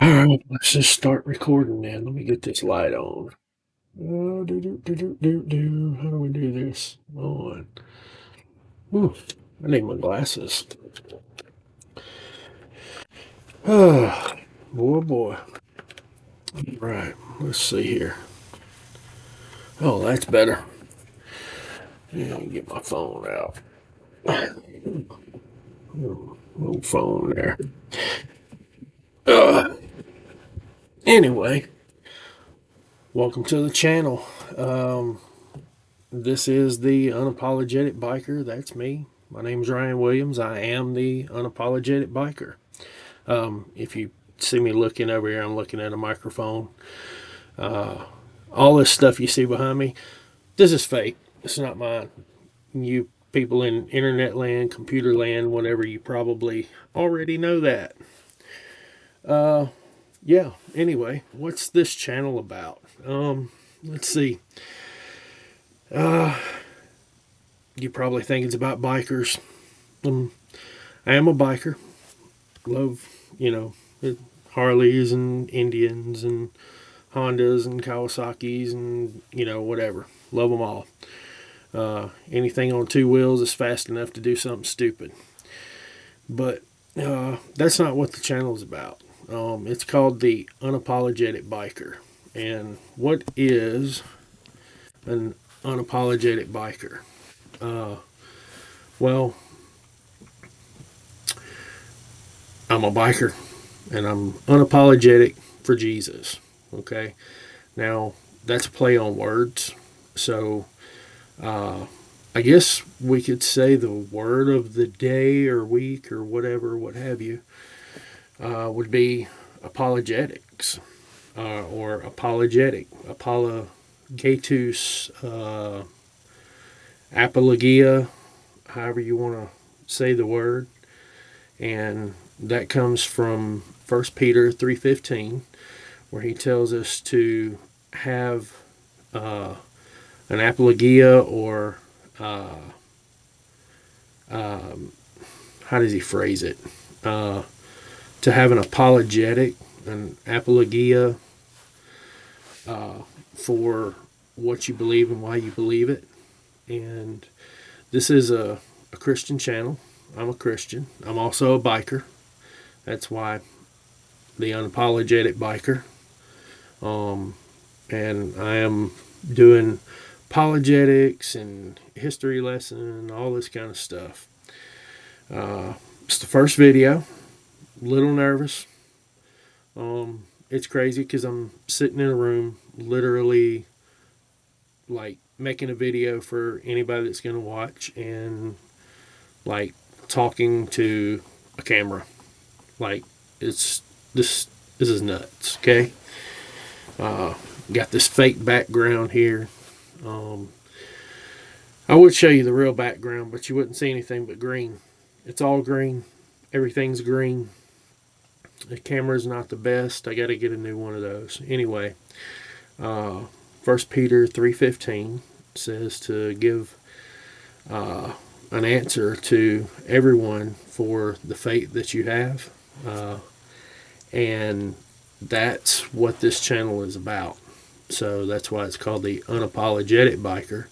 Alright, let's just start recording then. Let me get this light on. How do we do this? On. Ooh, I need my glasses. Boy, boy. Right, let's see here. Oh, that's better. Yeah, get my phone out. Little phone there. Uh, anyway, welcome to the channel. This is the Unapologetic Biker. That's me. My name's Ryan Williams. I am the Unapologetic Biker. If you see me looking over here, I'm looking at a microphone. All this stuff you see behind me, this is fake. It's not mine. You people in internet land, computer land, whatever, you probably already know that. Yeah, anyway, what's this channel about? Let's see. You probably think it's about bikers. I am a biker. Love, you know, Harleys and Indians and Hondas and Kawasaki's and, you know, whatever. Love them all. Anything on two wheels is fast enough to do something stupid. But that's not what the channel is about. It's called the Unapologetic Biker. And what is an unapologetic biker? Well, I'm a biker and I'm unapologetic for Jesus. Okay. Now, that's a play on words. So, I guess we could say the word of the day or week or whatever, what have you, would be apologetics or apologetic, apologetus, apologia, however you want to say the word. And that comes from 1 Peter 3:15, where he tells us to have an apologia or how does he phrase it? To have an apologetic, an apologia for what you believe and why you believe it. And this is a Christian channel. I'm a Christian. I'm also a biker. That's why the unapologetic biker. And I am doing apologetics and history lesson and all this kind of stuff. It's the first video. A little nervous. It's crazy because I'm sitting in a room, literally, like making a video for anybody that's going to watch, and like talking to a camera. Like it's this. This is nuts. Okay. Got this fake background here. Um, I would show you the real background, but you wouldn't see anything but green. It's all green. Everything's green. The camera's not the best. I got to get a new one of those. Anyway, 1 Peter 3:15 says to give an answer to everyone for the faith that you have, and that's what this channel is about. So that's why it's called the Unapologetic Biker.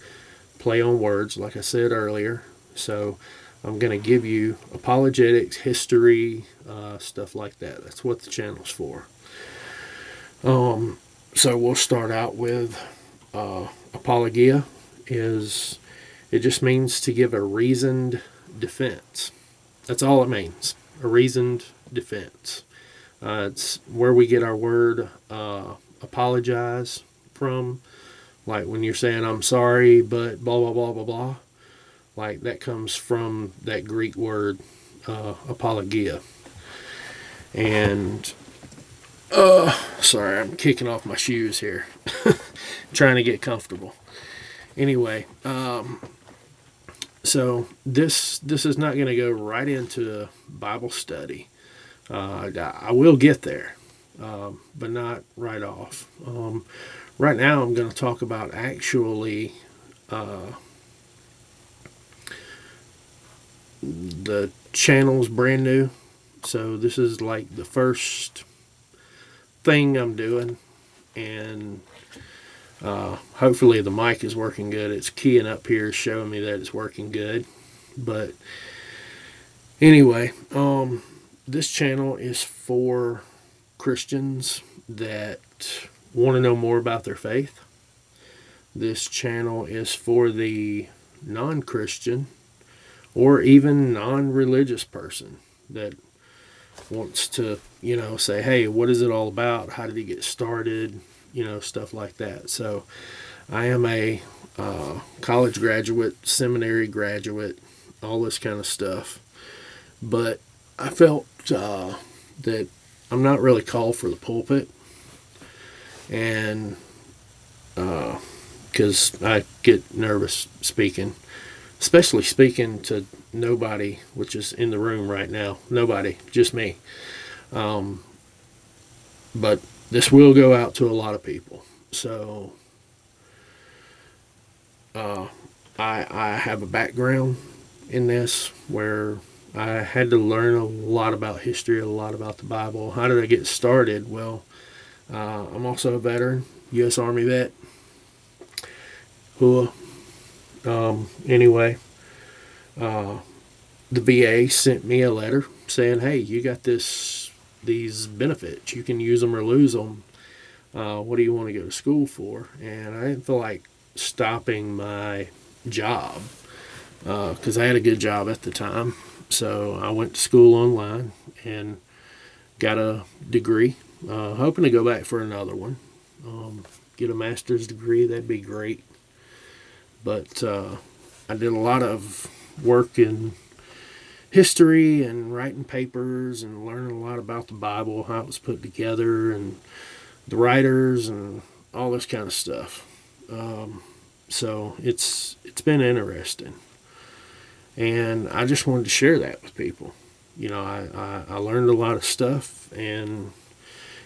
Play on words, like I said earlier. So I'm going to give you apologetics, history, stuff like that. That's what the channel's for. So we'll start out with apologia. Is it just means to give a reasoned defense. That's all it means. A reasoned defense. It's where we get our word apologize from. Like when you're saying I'm sorry, but blah blah blah blah blah. Like that comes from that Greek word apologia. And sorry, I'm kicking off my shoes here, trying to get comfortable. Anyway, so this is not going to go right into Bible study. I will get there, but not right off. Right now, I'm going to talk about actually the channel's brand new. So this is like the first thing I'm doing, and hopefully the mic is working good. It's keying up here, showing me that it's working good. But anyway, this channel is for Christians that want to know more about their faith. This channel is for the non-Christian or even non-religious person that wants to, say, hey, what is it all about? How did he get started? Stuff like that. So I am a college graduate, seminary graduate, all this kind of stuff. But I felt that I'm not really called for the pulpit, and because I get nervous speaking, especially speaking to nobody, which is in the room right now. Nobody, just me. But this will go out to a lot of people. So I have a background in this where I had to learn a lot about history, a lot about the Bible. How did I get started? Well, I'm also a veteran, U.S. Army vet. Anyway, the VA sent me a letter saying, hey, you got these benefits. You can use them or lose them. What do you want to go to school for? And I didn't feel like stopping my job because I had a good job at the time. So I went to school online and got a degree, hoping to go back for another one, get a master's degree. That'd be great. But I did a lot of work in history and writing papers and learning a lot about the Bible, how it was put together, and the writers and all this kind of stuff. So it's been interesting, and I just wanted to share that with people. I learned a lot of stuff, and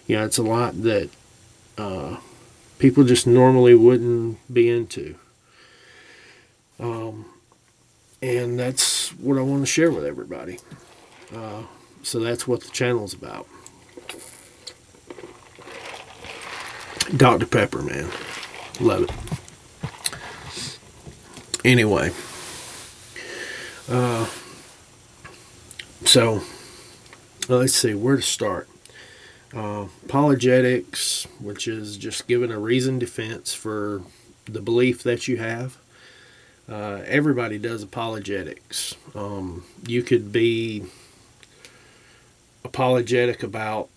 it's a lot that people just normally wouldn't be into. And that's what I want to share with everybody. So that's what the channel's about. Dr. Pepper, man. Love it. Anyway. So, let's see, where to start. Apologetics, which is just giving a reasoned defense for the belief that you have. Everybody does apologetics. You could be apologetic about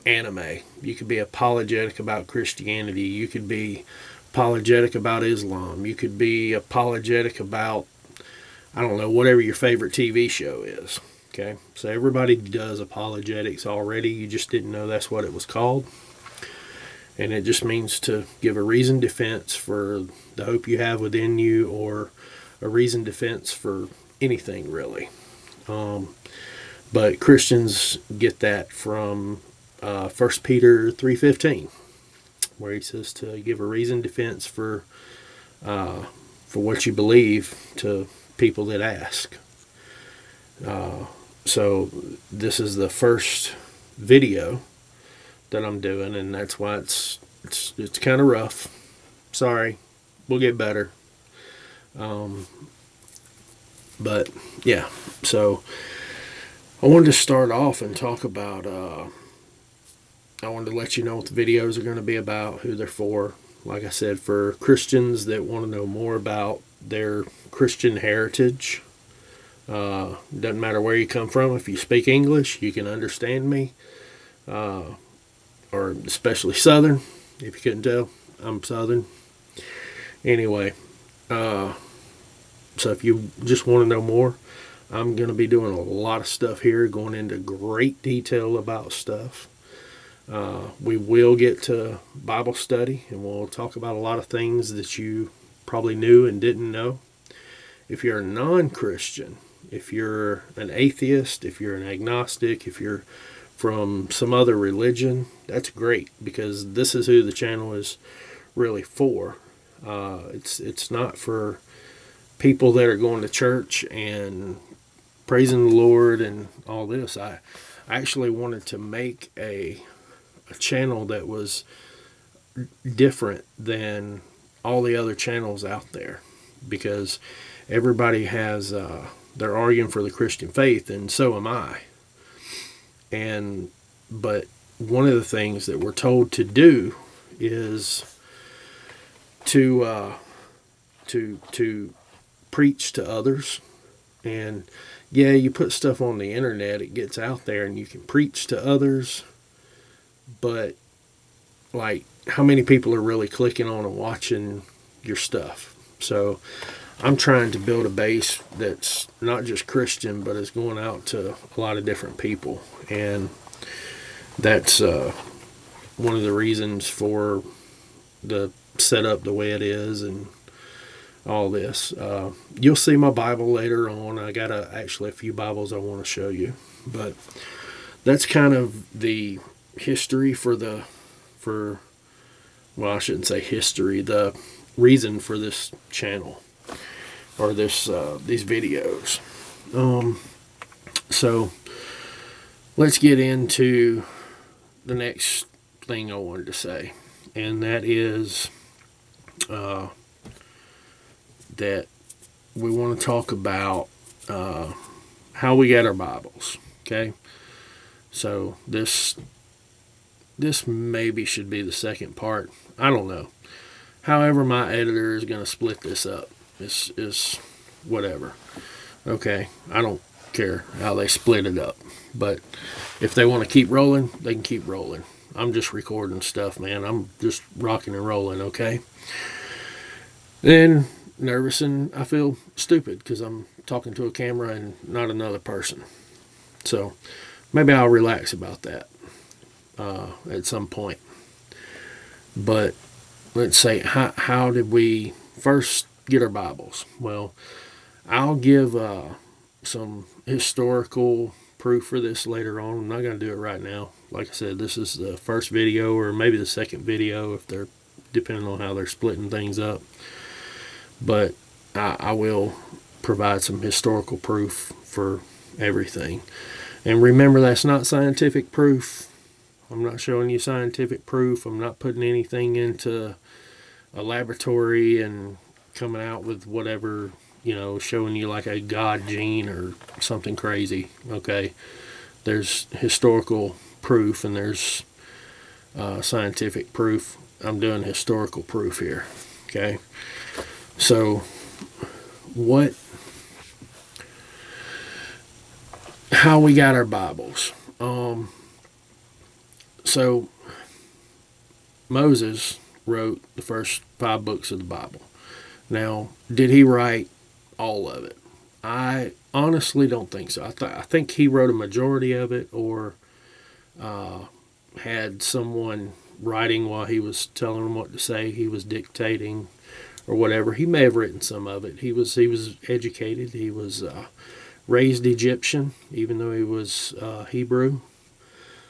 anime. You could be apologetic about Christianity. You could be apologetic about Islam. You could be apologetic about, I don't know, whatever your favorite TV show is. Okay? So everybody does apologetics already. You just didn't know that's what it was called. And it just means to give a reasoned defense for the hope you have within you, or a reasoned defense for anything, really. But Christians get that from 1 Peter 3:15, where he says to give a reasoned defense for what you believe to people that ask. So this is the first video that I'm doing, and that's why it's kind of rough. Sorry, we'll get better. But yeah, so I wanted to start off and talk about. I wanted to let you know what the videos are going to be about, who they're for. Like I said, for Christians that want to know more about their Christian heritage. Doesn't matter where you come from. If you speak English, you can understand me. Or especially Southern, if you couldn't tell, I'm Southern. Anyway, so if you just want to know more, I'm going to be doing a lot of stuff here, going into great detail about stuff. We will get to Bible study, and we'll talk about a lot of things that you probably knew and didn't know. If you're a non-Christian, if you're an atheist, if you're an agnostic, if you're from some other religion, that's great, because this is who the channel is really for. It's not for people that are going to church and praising the Lord and all this. I actually wanted to make a a channel that was different than all the other channels out there, because everybody has they're arguing for the Christian faith, and so am I. And but one of the things that we're told to do is to preach to others. And yeah, you put stuff on the internet, it gets out there, and you can preach to others. But like, how many people are really clicking on and watching your stuff? So I'm trying to build a base that's not just Christian, but is going out to a lot of different people. And that's one of the reasons for the setup the way it is and all this. You'll see my Bible later on. I got actually a few Bibles I want to show you. But that's kind of the history well, I shouldn't say history, the reason for this channel, or these videos. So let's get into the next thing I wanted to say, and that is that we want to talk about how we got our Bibles. Okay, so this maybe should be the second part. I don't know. However, my editor is going to split this up. This is whatever. Okay, I don't care how they split it up. But if they want to keep rolling, they can keep rolling. I'm just recording stuff, man. I'm just rocking and rolling, okay? Then nervous, and I feel stupid because I'm talking to a camera and not another person. So maybe I'll relax about that at some point. But let's say, how did we first get our Bibles? Well, I'll give some historical proof for this later on. I'm not going to do it right now. Like I said, this is the first video, or maybe the second video, if they're depending on how they're splitting things up. But I will provide some historical proof for everything. And remember, that's not scientific proof. I'm not showing you scientific proof. I'm not putting anything into a laboratory and coming out with whatever, showing you like a God gene or something crazy. Okay, there's historical proof and there's scientific proof. I'm doing historical proof here. Okay, so how we got our Bibles. So Moses wrote the first 5 books of the Bible. Now, did he write all of it? I honestly don't think so. I think he wrote a majority of it, or had someone writing while he was telling him what to say. He was dictating or whatever. He may have written some of it. He was educated. He was raised Egyptian, even though he was Hebrew.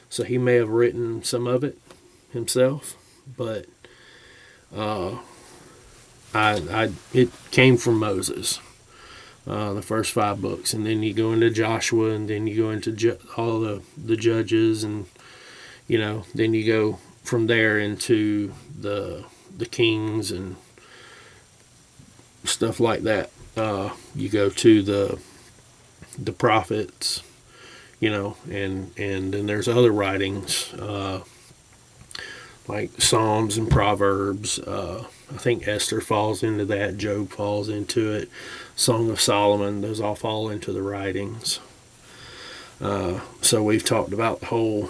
So he may have written some of it himself, but it came from Moses, the first 5 books, and then you go into Joshua, and then you go into all the judges, and then you go from there into the Kings and stuff like that. You go to the prophets. And then there's other writings like Psalms and Proverbs. I think Esther falls into that. Job falls into it. Song of Solomon. Those all fall into the writings. So we've talked about the whole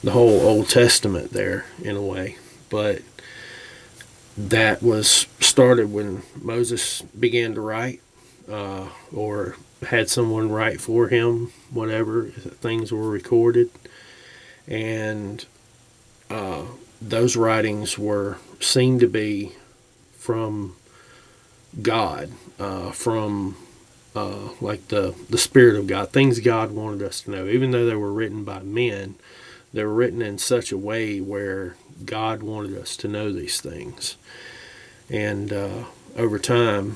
Old Testament there in a way, but that was started when Moses began to write, or had someone write for him, whatever, things were recorded. And those writings were seen to be from God, from like the Spirit of God, things God wanted us to know. Even though they were written by men, they were written in such a way where God wanted us to know these things. And over time,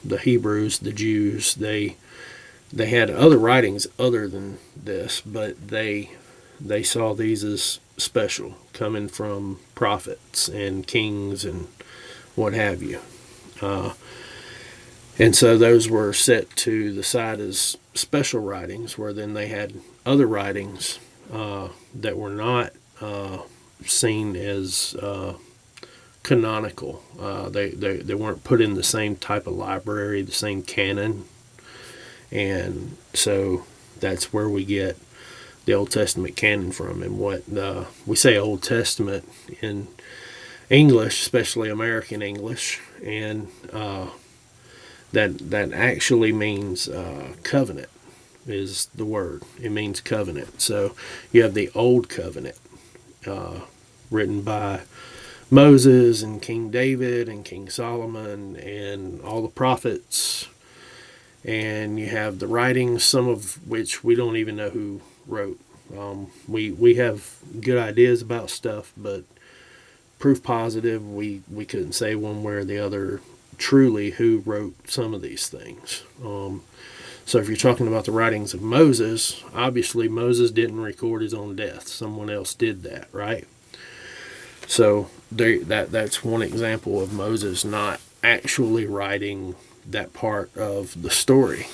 the Hebrews, the Jews, they had other writings other than this, but they they saw these as special, coming from prophets and kings and what have you. And so those were set to the side as special writings, where then they had other writings that were not seen as canonical. They weren't put in the same type of library, the same canon. And so that's where we get the Old Testament canon from. And what we say Old Testament in English, especially American English, and that actually means covenant is the word. It means covenant. So you have the Old Covenant written by Moses and King David and King Solomon and all the prophets. And you have the writings, some of which we don't even know who wrote. We have good ideas about stuff, but proof positive, we couldn't say one way or the other truly who wrote some of these things. So if you're talking about the writings of Moses, obviously Moses didn't record his own death. Someone else did that, right? So that's one example of Moses not actually writing that part of the story.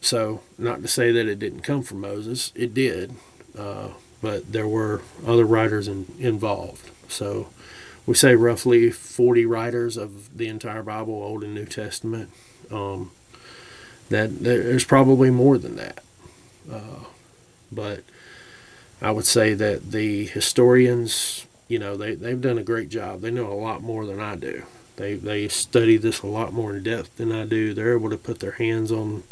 So not to say that it didn't come from Moses, it did, but there were other writers involved. So we say roughly 40 writers of the entire Bible, Old and New Testament. That there's probably more than that, but I would say that the historians, they've done a great job. They know a lot more than I do. They study this a lot more in depth than I do. They're able to put their hands on,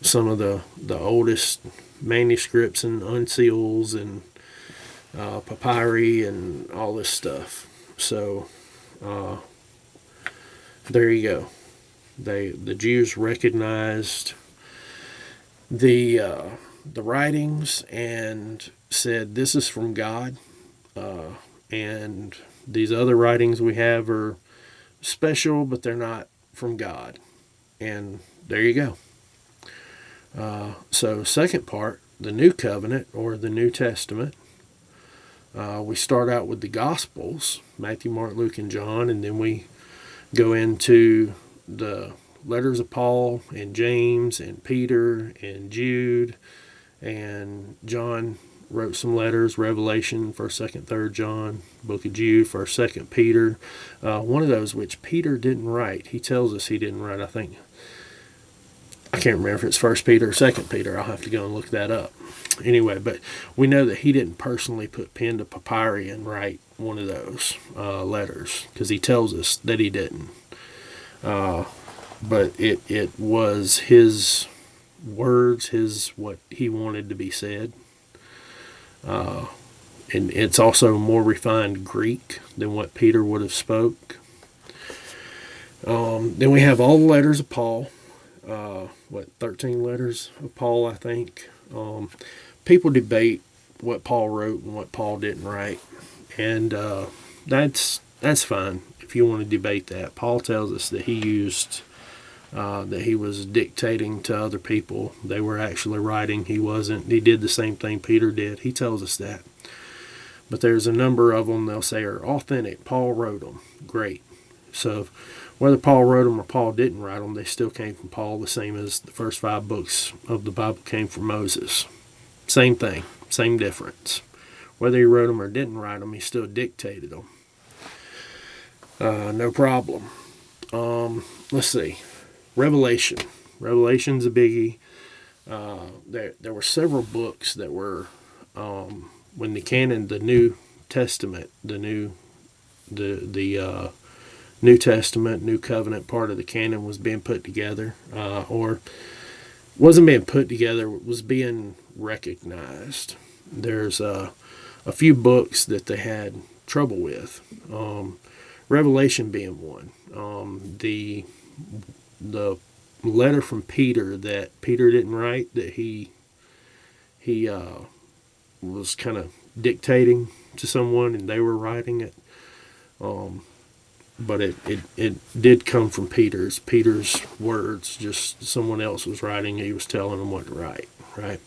some of the oldest manuscripts and uncials and papyri and all this stuff. So there you go. The Jews recognized the writings and said, this is from God, and these other writings we have are special, but they're not from God. And there you go. So second part, the New Covenant or the New Testament. We start out with the Gospels, Matthew, Mark, Luke, and John, and then we go into the letters of Paul and James and Peter and Jude, and John wrote some letters, Revelation, 1st, 2nd, 3rd John, book of Jude, 1st, 2nd Peter. One of those which Peter didn't write. He tells us he didn't write, I think. I can't remember if it's 1st Peter or 2nd Peter. I'll have to go and look that up. Anyway, but we know that he didn't personally put pen to papyri and write one of those letters, because he tells us that he didn't. But it was his words, what he wanted to be said. And it's also more refined Greek than what Peter would have spoke. Then we have all the letters of Paul. 13 letters of Paul, I think. People debate what Paul wrote and what Paul didn't write. And that's fine if you want to debate that. Paul tells us that he was dictating to other people. They were actually writing. He wasn't. He did the same thing Peter did. He tells us that. But there's a number of them they'll say are authentic. Paul wrote them. Great. So whether Paul wrote them or Paul didn't write them, they still came from Paul, the same as the first 5 books of the Bible came from Moses. Same thing. Same difference. Whether he wrote them or didn't write them, he still dictated them. No problem. Let's see. Revelation. Revelation's a biggie. There were several books that were, when the canon, the New Testament, the New Testament, New Covenant part of the canon was being put together, or wasn't being put together, was being recognized. There's a few books that they had trouble with, Revelation being one. The letter from Peter that Peter didn't write, that he was kind of dictating to someone and they were writing it. But it did come from Peter's words, just someone else was writing. He was telling them what to write, right?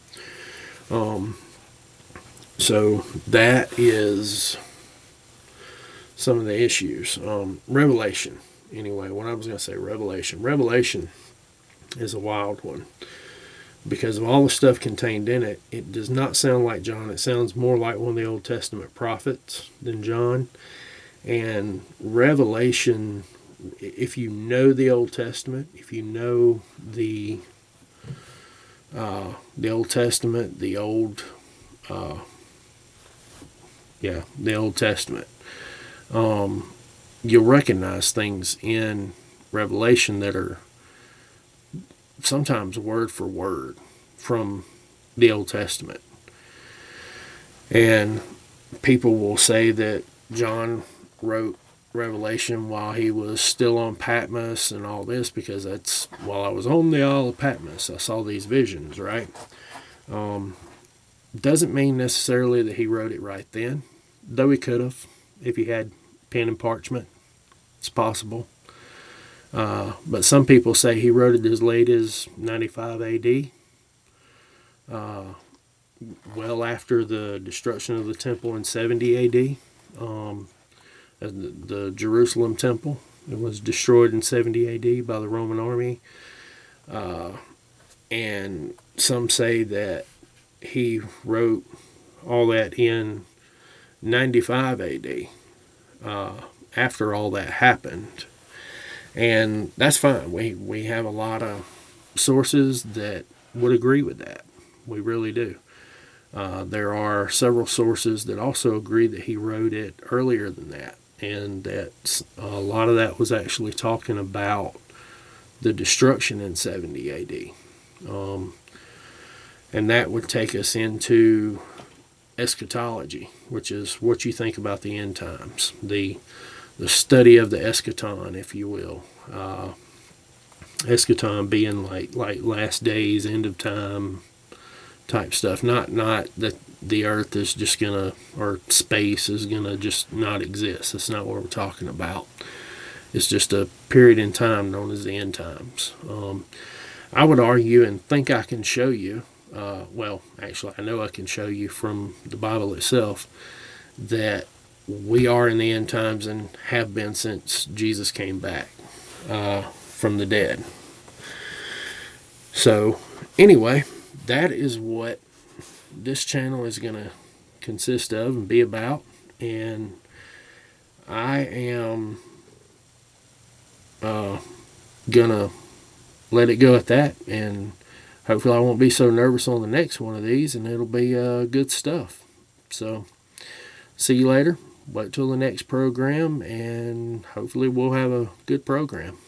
So that is some of the issues. Revelation. Anyway, what I was going to say, Revelation. Revelation is a wild one because of all the stuff contained in it. It does not sound like John. It sounds more like one of the Old Testament prophets than John. And Revelation, if you know the Old Testament, if you know the Old Testament, the Old Testament, you'll recognize things in Revelation that are sometimes word for word from the Old Testament. And people will say that John wrote Revelation while he was still on Patmos and all this, because that's while I was on the Isle of Patmos, I saw these visions, right? Doesn't mean necessarily that he wrote it right then, though he could have if he had pen and parchment. It's possible. But some people say he wrote it as late as 95 AD, well after the destruction of the temple in 70 AD. The Jerusalem temple, it was destroyed in 70 AD by the Roman army. And some say that he wrote all that in 95 AD, after all that happened. And that's fine. We have a lot of sources that would agree with that. We really do. There are several sources that also agree that he wrote it earlier than that, and that a lot of that was actually talking about the destruction in 70 AD. And that would take us into eschatology, which is what you think about the end times, the study of the eschaton, if you will. Eschaton being like last days, end of time type stuff. Not that the earth is just gonna, or space is gonna just not exist. That's not what we're talking about. It's just a period in time known as the end times. I would argue and think I can show you, well, actually I know I can show you from the Bible itself, that we are in the end times and have been since Jesus came back from the dead. So anyway, that is what this channel is going to consist of and be about. And I am going to let it go at that. And hopefully I won't be so nervous on the next one of these, and it'll be good stuff. So see you later. Wait till the next program, and hopefully we'll have a good program.